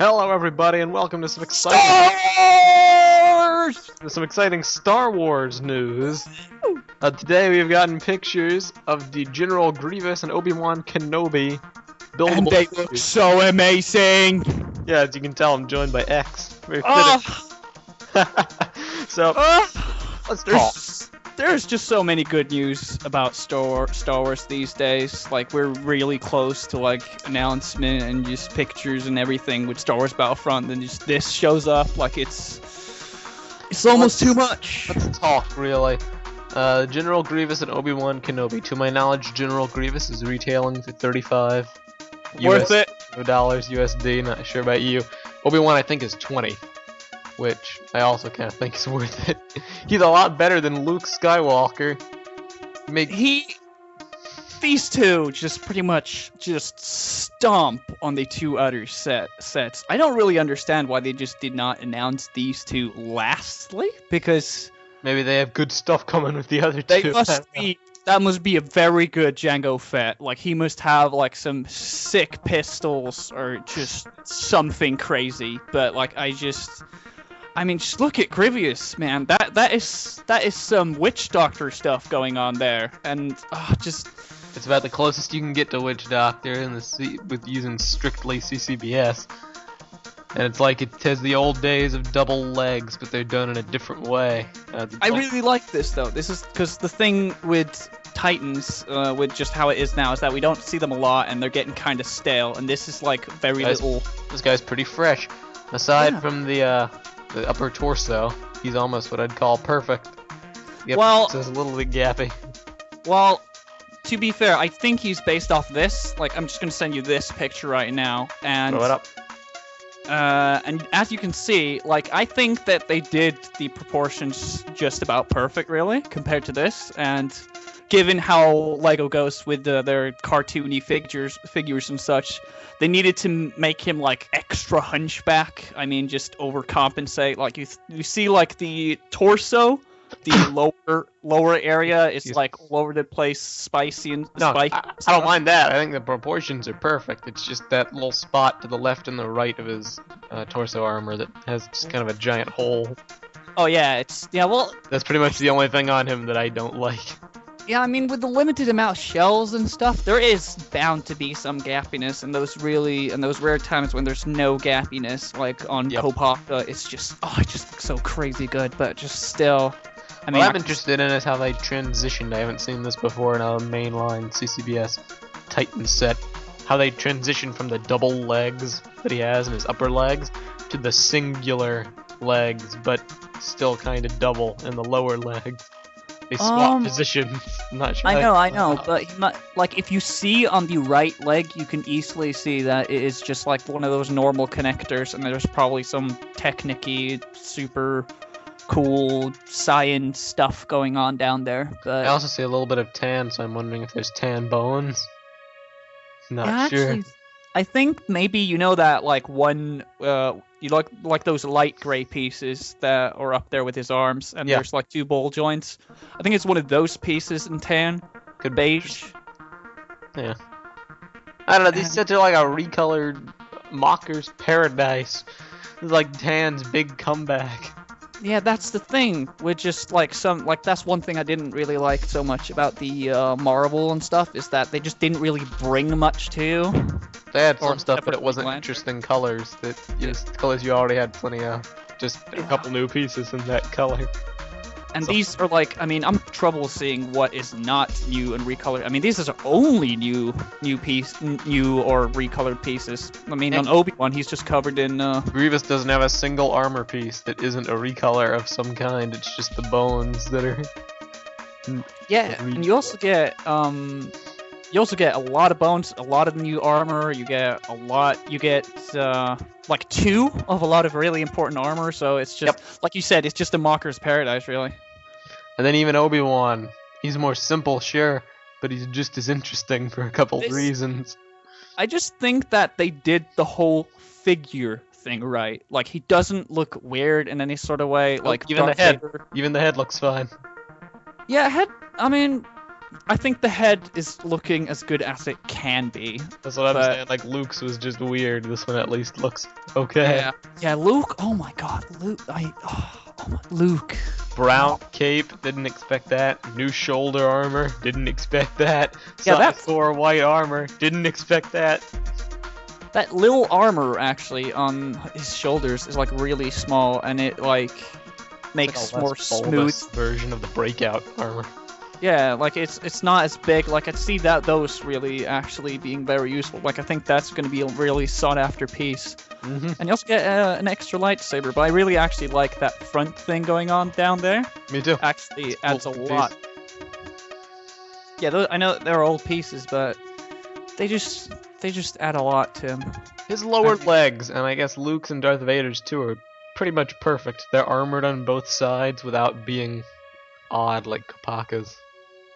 Hello, everybody, and welcome to some exciting Star Wars news. Today we've gotten pictures of the General Grievous and Obi-Wan Kenobi buildable. And they look so amazing. Yeah, as you can tell, I'm joined by X. Very Oh, fitting. So let's talk. There's just so many good news about Star Wars these days. Like, we're really close to like announcement and just pictures and everything with Star Wars Battlefront, and just this shows up. Like, it's almost too much. Let's talk, really. General Grievous and Obi-Wan Kenobi. To my knowledge, General Grievous is retailing for $35 Worth it. dollars USD. Not sure about you. Obi-Wan, I think, is 20. Which I also kind of think is worth it. He's a lot better than Luke Skywalker. These two just pretty much just stomp on the two other sets. I don't really understand why they just did not announce these two lastly, because maybe they have good stuff coming with the other two. That must be a very good Jango Fett. Like, he must have like some sick pistols or just something crazy. But like, I mean, just look at Grievous, man. That is some witch doctor stuff going on there, and it's about the closest you can get to witch doctor in with using strictly CCBS. And it's like it has the old days of double legs, but they're done in a different way. I really like this though. This is because the thing with Titans, with just how it is now, is that we don't see them a lot, and they're getting kind of stale. And this is like very little. This guy's pretty fresh. Aside from the upper torso, he's almost what I'd call perfect. Yep, well, it's a little bit gappy. Well, to be fair, I think he's based off this. Like, I'm just gonna send you this picture right now, and throw it up. And as you can see, like, I think that they did the proportions just about perfect, really, compared to this. And given how LEGO goes with their cartoony figures and such, they needed to make him like extra hunchback. I mean, just overcompensate. Like, you see, like, the torso, the lower area is like all over the place, spicy and spiky. I don't mind that. I think the proportions are perfect. It's just that little spot to the left and the right of his torso armor that has just kind of a giant hole. Oh yeah, well, that's pretty much the only thing on him that I don't like. Yeah, I mean, with the limited amount of shells and stuff, there is bound to be some gappiness, and those rare times when there's no gappiness, like on Kopaka, it just looks so crazy good. But just still, I mean, what I'm interested in is how they transitioned. I haven't seen this before in a mainline CCBS Titan set. How they transitioned from the double legs that he has in his upper legs to the singular legs, but still kind of double in the lower legs. They swap positions. I'm not sure. I know, but like, if you see on the right leg, you can easily see that it is just like one of those normal connectors, and there's probably some technicky, super cool science stuff going on down there. But I also see a little bit of tan, so I'm wondering if there's tan bones. Not sure. Actually, I think maybe that like one you like those light gray pieces that are up there with his arms, and there's like two ball joints. I think it's one of those pieces in tan. Could beige. Yeah. I don't know. These sets are like a recolored Mocker's Paradise. It's like Tan's big comeback. Yeah, that's the thing with just like that's one thing I didn't really like so much about the Marvel and stuff, is that they just didn't really bring much to. They had some stuff, but it wasn't interesting colors. Colors you already had plenty of. Just a couple new pieces in that color. And these are like, I mean, I'm trouble seeing what is not new and recolored. I mean, these are only new or recolored pieces. I mean, on Obi-Wan, he's just covered in. Grievous doesn't have a single armor piece that isn't a recolor of some kind. It's just the bones that are. Yeah, and you also get a lot of bones, a lot of new armor. You get like two of a lot of really important armor. So it's just like you said, it's just a Mocker's Paradise, really. And then even Obi-Wan, he's more simple, sure, but he's just as interesting for a couple reasons. I just think that they did the whole figure thing right. Like, he doesn't look weird in any sort of way. Like, even the head looks fine. Yeah, I mean, I think the head is looking as good as it can be. That's what I'm saying. Like Luke's was just weird. This one at least looks okay. Yeah, Luke. Oh my God, Luke. Luke. Brown cape, didn't expect that. New shoulder armor, didn't expect that. Yeah, that's Thor white armor, didn't expect that. That little armor actually on his shoulders is like really small, and it like makes like a more less smooth bulbous version of the breakout armor. Yeah, like it's not as big. Like I see those really actually being very useful. Like I think that's going to be a really sought after piece. Mm-hmm. And you also get an extra lightsaber, but I really actually like that front thing going on down there. Me too. Actually adds a lot. Yeah, I know they're old pieces, but they just add a lot to him. His lower legs, and I guess Luke's and Darth Vader's too, are pretty much perfect. They're armored on both sides without being odd like Kopaka's.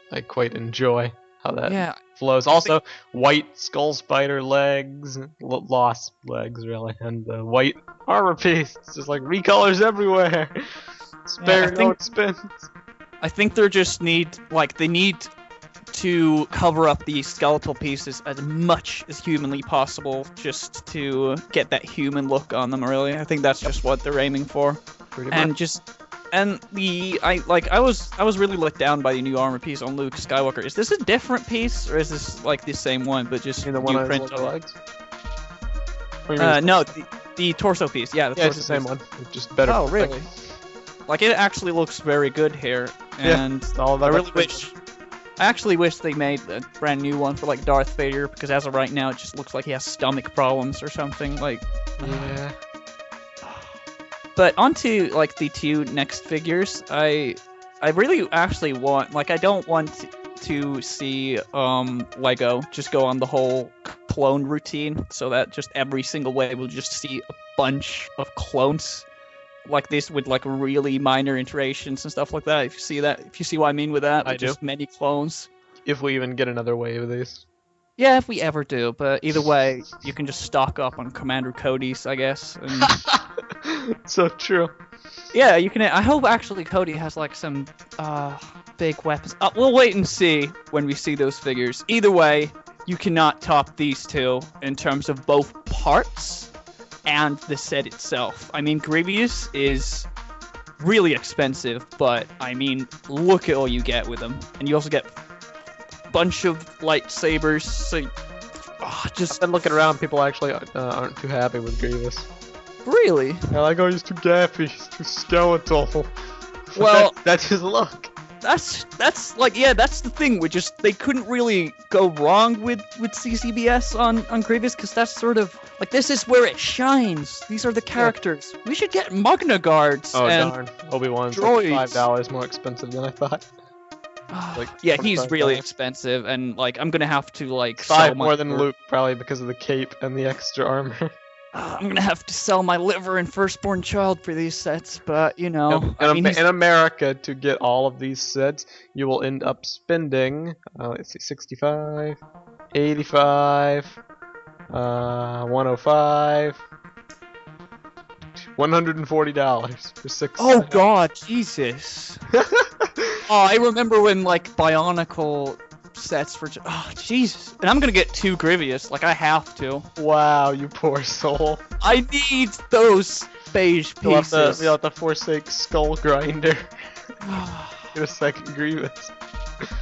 I quite enjoy how that flows. Also, white skull spider legs, lost legs really, and the white armor piece. It's just like recolors everywhere. Spare no expense. I think they just need to cover up the skeletal pieces as much as humanly possible, just to get that human look on them. Really, I think that's just what they're aiming for. Pretty much. I was really let down by the new armor piece on Luke Skywalker. Is this a different piece, or is this like the same one but just the new print on legs? No, the torso piece. Yeah, it's the same one. It's just better. Oh, really? Like it actually looks very good here, and I actually wish they made a brand new one for like Darth Vader, because as of right now it just looks like he has stomach problems or something. Like, yeah. But onto like the two next figures, I really actually want, like, I don't want to see Lego just go on the whole clone routine, so that just every single way we'll just see a bunch of clones like this with like really minor iterations and stuff like that. If you see what I mean with that, I do. Just many clones. If we even get another wave of these. Yeah, if we ever do, but either way, you can just stock up on Commander Cody's, I guess. And so true. yeah, you can. I hope actually Cody has like some big weapons. We'll wait and see when we see those figures. Either way, you cannot top these two in terms of both parts and the set itself. I mean, Grievous is really expensive, but I mean, look at all you get with them, and you also get bunch of lightsabers, so I've been looking around, people actually aren't too happy with Grievous. Really? They're like, oh, he's too gappy, he's too skeletal. Well, that's his look. That's like, yeah, that's the thing. They couldn't really go wrong with CCBS on Grievous, because that's sort of like, this is where it shines. These are the characters. We should get Magna Guards. Oh and darn! Obi-Wan's droids. like $5 more expensive than I thought. Like, yeah, he's really expensive, and like I'm gonna have to like sell more than Luke, probably because of the cape and the extra armor. I'm gonna have to sell my liver and firstborn child for these sets, but you know, in America, to get all of these sets, you will end up spending let's see, 65, 85, 105, $140 for 6. Oh God, Jesus! Oh, I remember when like Bionicle sets for. Oh Jesus! And I'm gonna get 2 Grievous. Like I have to. Wow, you poor soul. I need those beige pieces. You'll have to forsake Skull Grinder. Get a second Grievous.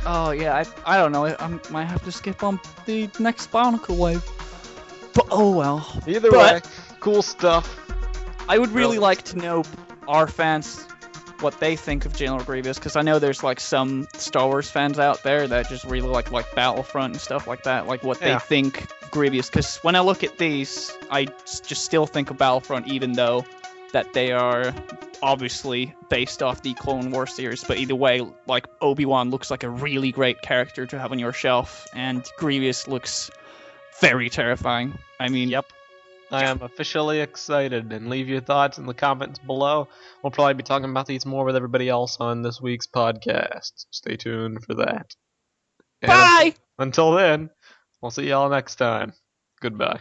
Oh yeah, I don't know. I might have to skip on the next Bionicle wave. But oh well. Either way, cool stuff. I would really like to know our fans what they think of General Grievous, because I know there's like some Star Wars fans out there that just really like Battlefront and stuff like that, like what they think of Grievous. Because when I look at these, I just still think of Battlefront, even though that they are obviously based off the Clone Wars series. But either way, like Obi-Wan looks like a really great character to have on your shelf, and Grievous looks very terrifying. I mean, yep. I am officially excited, and leave your thoughts in the comments below. We'll probably be talking about these more with everybody else on this week's podcast. Stay tuned for that. Bye! And until then, we'll see y'all next time. Goodbye.